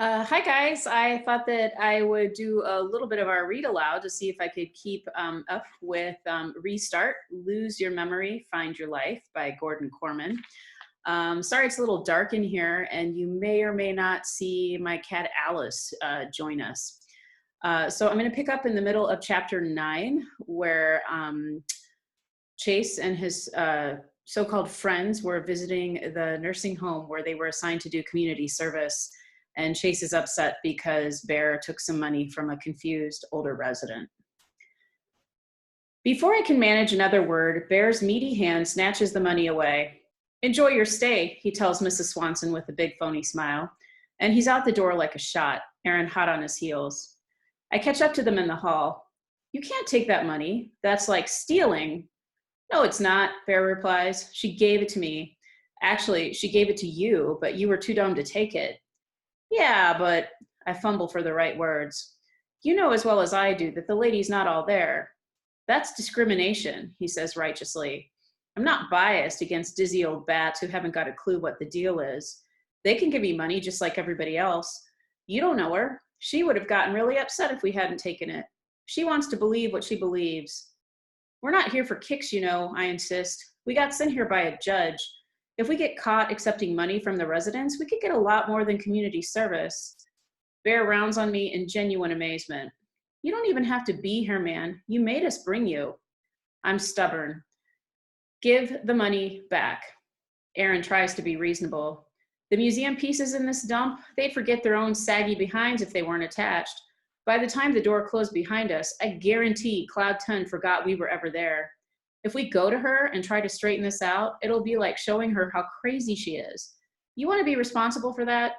Hi guys. I thought that I would do a little bit of our read aloud to see if I could keep up with Restart, Lose Your Memory, Find Your Life by Gordon Corman. Sorry it's a little dark in here, and you may or may not see my cat Alice join us. So I'm going to pick up in the middle of chapter 9, where Chase and his so-called friends were visiting the nursing home where they were assigned to do community service. And Chase is upset because Bear took some money from a confused older resident. Before I can manage another word, Bear's meaty hand snatches the money away. "Enjoy your stay," he tells Mrs. Swanson with a big phony smile. And he's out the door like a shot, Aaron hot on his heels. I catch up to them in the hall. "You can't take that money. That's like stealing." "No, it's not," Bear replies. "She gave it to me. Actually, she gave it to you, but you were too dumb to take it." "Yeah, but," I fumble for the right words. "You know as well as I do that the lady's not all there." "That's discrimination," he says righteously. "I'm not biased against dizzy old bats who haven't got a clue what the deal is. They can give me money just like everybody else. You don't know her. She would have gotten really upset if we hadn't taken it. She wants to believe what she believes." "We're not here for kicks, you know," I insist. "We got sent here by a judge. If we get caught accepting money from the residents, we could get a lot more than community service." Bear rounds on me in genuine amazement. "You don't even have to be here, man. You made us bring you." I'm stubborn. "Give the money back." Aaron tries to be reasonable. "The museum pieces in this dump, they'd forget their own saggy behinds if they weren't attached. By the time the door closed behind us, I guarantee Cloud 10 forgot we were ever there. If we go to her and try to straighten this out, it'll be like showing her how crazy she is. You want to be responsible for that?"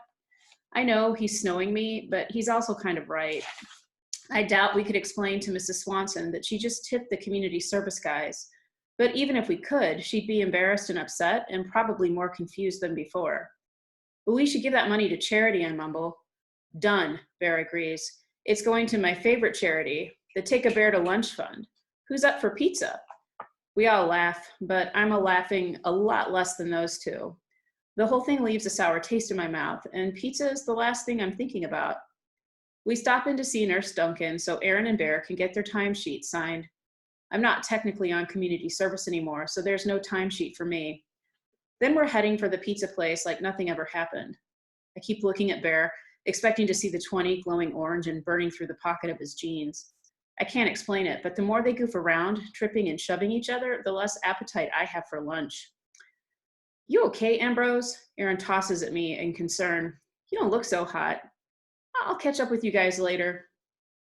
I know he's snowing me, but he's also kind of right. I doubt we could explain to Mrs. Swanson that she just tipped the community service guys. But even if we could, she'd be embarrassed and upset and probably more confused than before. "But we should give that money to charity," I mumble. "Done," Bear agrees. "It's going to my favorite charity, the Take a Bear to Lunch Fund. Who's up for pizza?" We all laugh, but I'm laughing a lot less than those two. The whole thing leaves a sour taste in my mouth, and pizza is the last thing I'm thinking about. We stop in to see Nurse Duncan so Aaron and Bear can get their timesheets signed. I'm not technically on community service anymore, so there's no timesheet for me. Then we're heading for the pizza place like nothing ever happened. I keep looking at Bear, expecting to see the 20 glowing orange and burning through the pocket of his jeans. I can't explain it, but the more they goof around, tripping and shoving each other, the less appetite I have for lunch. "You okay, Ambrose?" Aaron tosses at me in concern. "You don't look so hot." "I'll catch up with you guys later."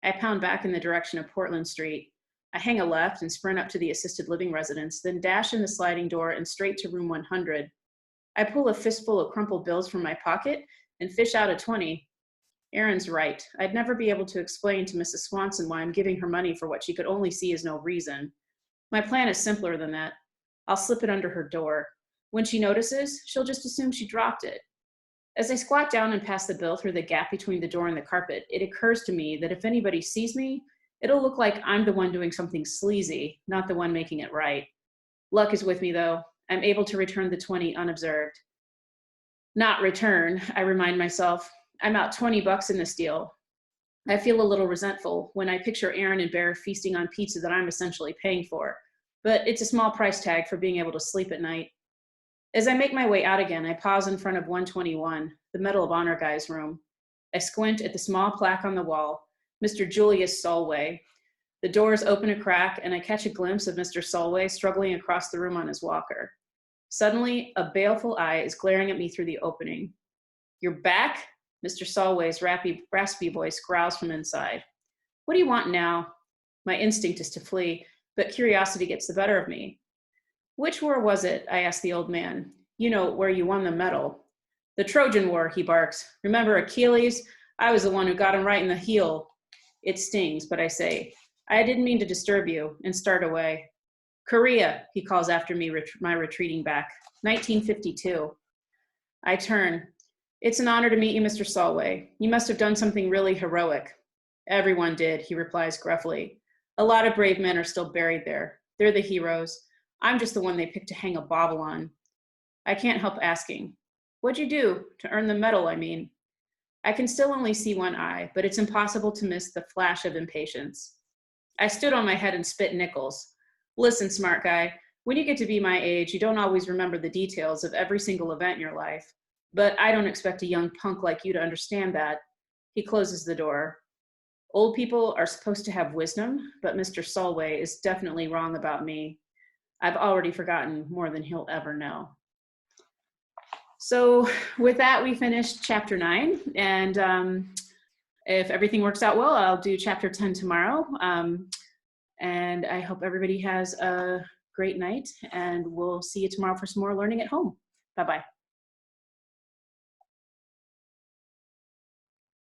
I pound back in the direction of Portland Street. I hang a left and sprint up to the assisted living residence, then dash in the sliding door and straight to room 100. I pull a fistful of crumpled bills from my pocket and fish out a 20. Aaron's right. I'd never be able to explain to Mrs. Swanson why I'm giving her money for what she could only see as no reason. My plan is simpler than that. I'll slip it under her door. When she notices, she'll just assume she dropped it. As I squat down and pass the bill through the gap between the door and the carpet, it occurs to me that if anybody sees me, it'll look like I'm the one doing something sleazy, not the one making it right. Luck is with me, though. I'm able to return the 20 unobserved. Not return, I remind myself. I'm out $20 in this deal. I feel a little resentful when I picture Aaron and Bear feasting on pizza that I'm essentially paying for, but it's a small price tag for being able to sleep at night. As I make my way out again, I pause in front of 121, the Medal of Honor guy's room. I squint at the small plaque on the wall, Mr. Julius Solway. The doors open a crack, and I catch a glimpse of Mr. Solway struggling across the room on his walker. Suddenly, a baleful eye is glaring at me through the opening. "You're back?" Mr. Solway's raspy voice growls from inside. "What do you want now?" My instinct is to flee, but curiosity gets the better of me. "Which war was it?" I ask the old man. "You know, where you won the medal." "The Trojan War," he barks. "Remember Achilles? I was the one who got him right in the heel." It stings, but I say, "I didn't mean to disturb you," and start away. "Korea," he calls after me, my retreating back. 1952. I turn. "It's an honor to meet you, Mr. Solway. You must have done something really heroic." "Everyone did," he replies gruffly. "A lot of brave men are still buried there. They're the heroes. I'm just the one they picked to hang a bauble on." I can't help asking, "What'd you do to earn the medal, I mean?" I can still only see one eye, but it's impossible to miss the flash of impatience. I stood on my head and spit nickels. Listen, smart guy, when you get to be my age, you don't always remember the details of every single event in your life. But I don't expect a young punk like you to understand that. He closes the door. Old people are supposed to have wisdom, but Mr. Solway is definitely wrong about me. I've already forgotten more than he'll ever know. So with that, we finished chapter 9. And if everything works out well, I'll do chapter 10 tomorrow. And I hope everybody has a great night, and we'll see you tomorrow for some more learning at home. Bye-bye.